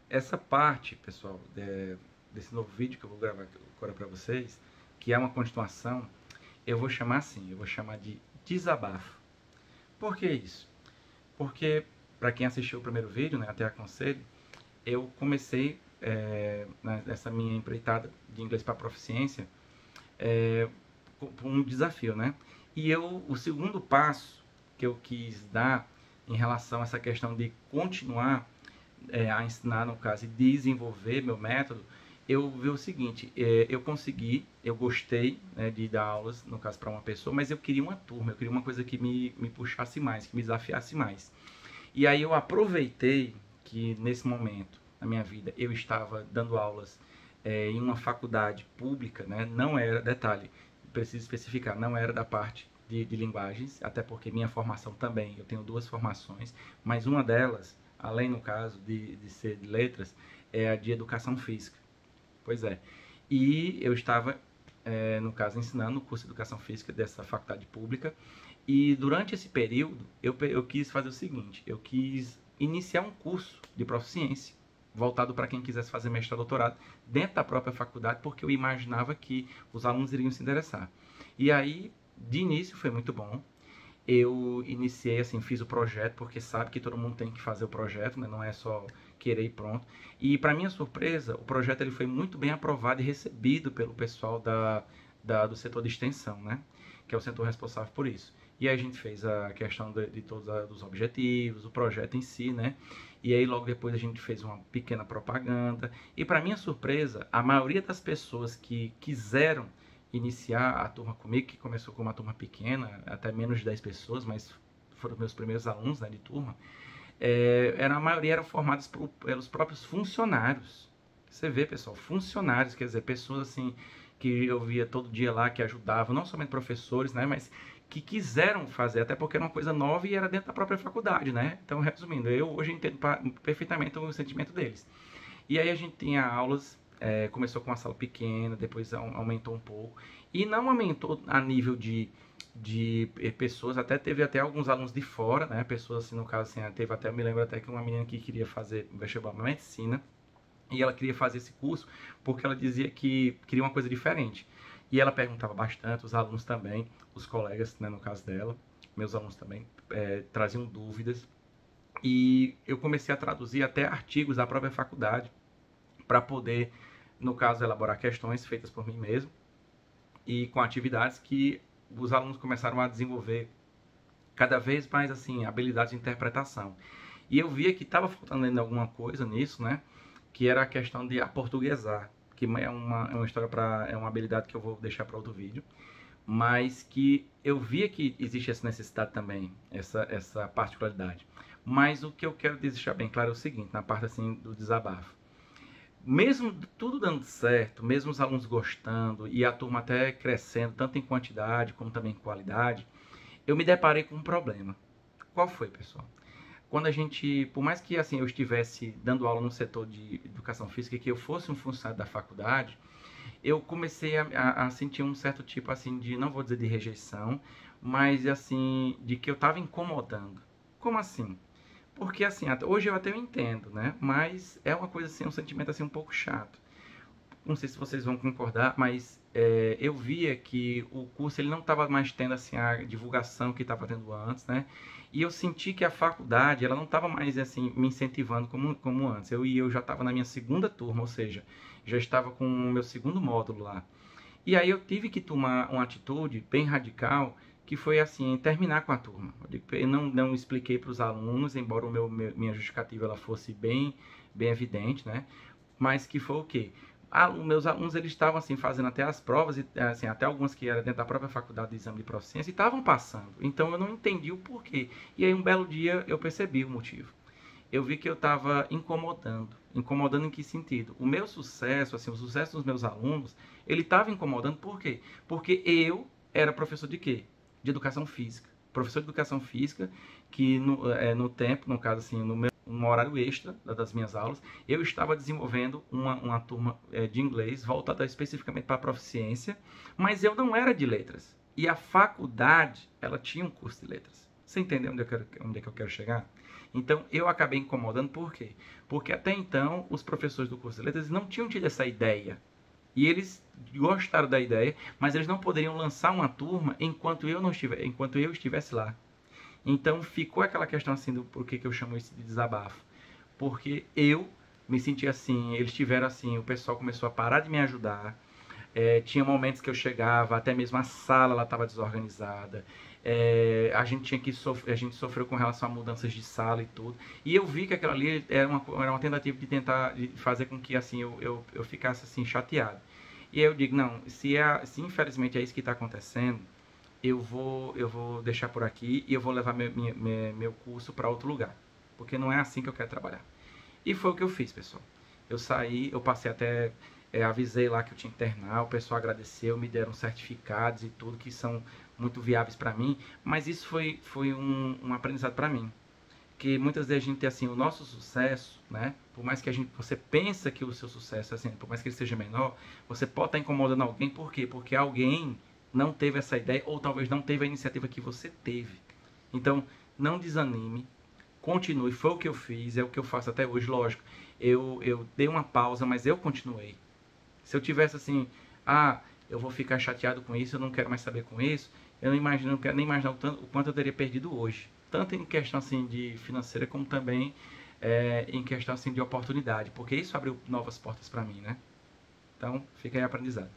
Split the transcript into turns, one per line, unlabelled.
essa parte, pessoal, desse novo vídeo que eu vou gravar agora para vocês, que é uma continuação, eu vou chamar assim, eu vou chamar de desabafo. Por que isso? Porque, para quem assistiu o primeiro vídeo, né, até aconselho, eu comecei nessa minha empreitada de inglês para proficiência com um desafio, né? E o segundo passo que eu quis dar em relação a essa questão de continuar a ensinar, no caso, e desenvolver meu método, eu vi o seguinte, eu consegui, eu gostei, né, de dar aulas, no caso, para uma pessoa, mas eu queria uma turma, eu queria uma coisa que me puxasse mais, que me desafiasse mais. E aí eu aproveitei que nesse momento na minha vida eu estava dando aulas em uma faculdade pública, né? Não era, detalhe, preciso especificar, não era da parte de linguagens, até porque minha formação também, eu tenho duas formações, mas uma delas, além no caso de ser de letras, é a de educação física. Pois é. E eu estava, no caso, ensinando o curso de educação física dessa faculdade pública. E durante esse período, eu quis fazer o seguinte: eu quis iniciar um curso de proficiência, voltado para quem quisesse fazer mestrado, doutorado, dentro da própria faculdade, porque eu imaginava que os alunos iriam se interessar. E aí, de início, foi muito bom. Eu iniciei, assim, fiz o projeto, porque sabe que todo mundo tem que fazer o projeto, né? Não é só querer e pronto. E, para minha surpresa, o projeto ele foi muito bem aprovado e recebido pelo pessoal do setor de extensão, né? Que é o setor responsável por isso. E aí a gente fez a questão de todos os objetivos, o projeto em si, né? E aí logo depois a gente fez uma pequena propaganda. E para minha surpresa, a maioria das pessoas que quiseram iniciar a turma comigo, que começou com uma turma pequena, até menos de 10 pessoas, mas foram meus primeiros alunos, né, de turma, a maioria eram formadas pelos próprios funcionários. Você vê, pessoal, funcionários, quer dizer, pessoas assim que eu via todo dia lá, que ajudavam, não somente professores, né, mas que quiseram fazer, até porque era uma coisa nova e era dentro da própria faculdade, né? Então, resumindo, eu hoje entendo perfeitamente o sentimento deles. E aí a gente tinha aulas, começou com uma sala pequena, depois aumentou um pouco. E não aumentou a nível de pessoas, até teve até alguns alunos de fora, né? Pessoas assim, no caso, assim, teve até, eu me lembro até que uma menina que queria fazer vestibular para medicina, e ela queria fazer esse curso porque ela dizia que queria uma coisa diferente. E ela perguntava bastante, os alunos também, os colegas, né, no caso dela, meus alunos também, traziam dúvidas. E eu comecei a traduzir até artigos da própria faculdade para poder, no caso, elaborar questões feitas por mim mesmo e com atividades que os alunos começaram a desenvolver cada vez mais assim habilidades de interpretação. E eu via que estava faltando ainda alguma coisa nisso, né? Que era a questão de aportuguesar, que é uma história para é uma habilidade que eu vou deixar para outro vídeo, mas que eu via que existe essa necessidade também, essa particularidade. Mas o que eu quero deixar bem claro é o seguinte, na parte assim do desabafo. Mesmo tudo dando certo, mesmo os alunos gostando e a turma até crescendo, tanto em quantidade como também em qualidade, eu me deparei com um problema. Qual foi, pessoal? Quando a gente, por mais que assim eu estivesse dando aula no setor de educação física e que eu fosse um funcionário da faculdade, eu comecei a sentir um certo tipo assim de, não vou dizer de rejeição, mas assim, de que eu estava incomodando. Como assim? Porque assim, hoje eu até entendo, né? Mas é uma coisa assim, um sentimento assim um pouco chato. Não sei se vocês vão concordar, mas eu via que o curso ele não estava mais tendo assim a divulgação que estava tendo antes, né? E eu senti que a faculdade ela não estava mais assim me incentivando como antes. Eu já estava na minha segunda turma, ou seja, já estava com o meu segundo módulo lá. E aí eu tive que tomar uma atitude bem radical, que foi assim, terminar com a turma. Eu não expliquei para os alunos, embora minha justificativa ela fosse bem evidente, né? Mas que foi o quê? Meus alunos eles estavam assim fazendo até as provas, assim, até algumas que eram dentro da própria faculdade de exame de proficiência, e estavam passando. Então eu não entendi o porquê. E aí um belo dia eu percebi o motivo. Eu vi que eu estava incomodando. Incomodando em que sentido? O meu sucesso, assim, o sucesso dos meus alunos, ele estava incomodando por quê? Porque eu era professor de quê? De educação física. Professor de educação física, que no tempo, no caso assim, no horário extra das minhas aulas, eu estava desenvolvendo uma turma de inglês voltada especificamente para a proficiência, mas eu não era de letras. E a faculdade, ela tinha um curso de letras. Você entendeu onde é que eu quero chegar? Então, eu acabei incomodando por quê? Porque até então, os professores do curso de letras não tinham tido essa ideia. E eles gostaram da ideia, mas eles não poderiam lançar uma turma enquanto eu estivesse lá. Então, ficou aquela questão assim do por que eu chamo isso de desabafo. Porque eu me senti assim, eles tiveram assim, o pessoal começou a parar de me ajudar. Tinha momentos que eu chegava, até mesmo a sala ela estava desorganizada. A gente sofreu com relação a mudanças de sala e tudo. E eu vi que aquilo ali era uma tentativa de tentar de fazer com que assim eu ficasse assim chateado. E aí eu digo, não, se infelizmente é isso que está acontecendo, eu vou deixar por aqui e eu vou levar meu curso para outro lugar. Porque não é assim que eu quero trabalhar. E foi o que eu fiz, pessoal. Eu saí, eu passei até, avisei lá que eu tinha que terminar, o pessoal agradeceu, me deram certificados e tudo, que são muito viáveis para mim, mas isso foi um aprendizado para mim. Que muitas vezes a gente tem assim, o nosso sucesso, né? Por mais que você pensa que o seu sucesso, assim, por mais que ele seja menor, você pode estar incomodando alguém, por quê? Porque alguém não teve essa ideia, ou talvez não teve a iniciativa que você teve. Então, não desanime, continue, foi o que eu fiz, é o que eu faço até hoje, lógico. Eu dei uma pausa, mas eu continuei. Se eu tivesse assim, eu vou ficar chateado com isso, eu não quero mais saber com isso, eu não quero nem imaginar o quanto eu teria perdido hoje. Tanto em questão assim de financeira, como também em questão assim de oportunidade, porque isso abriu novas portas para mim, né? Então, fica aí aprendizado.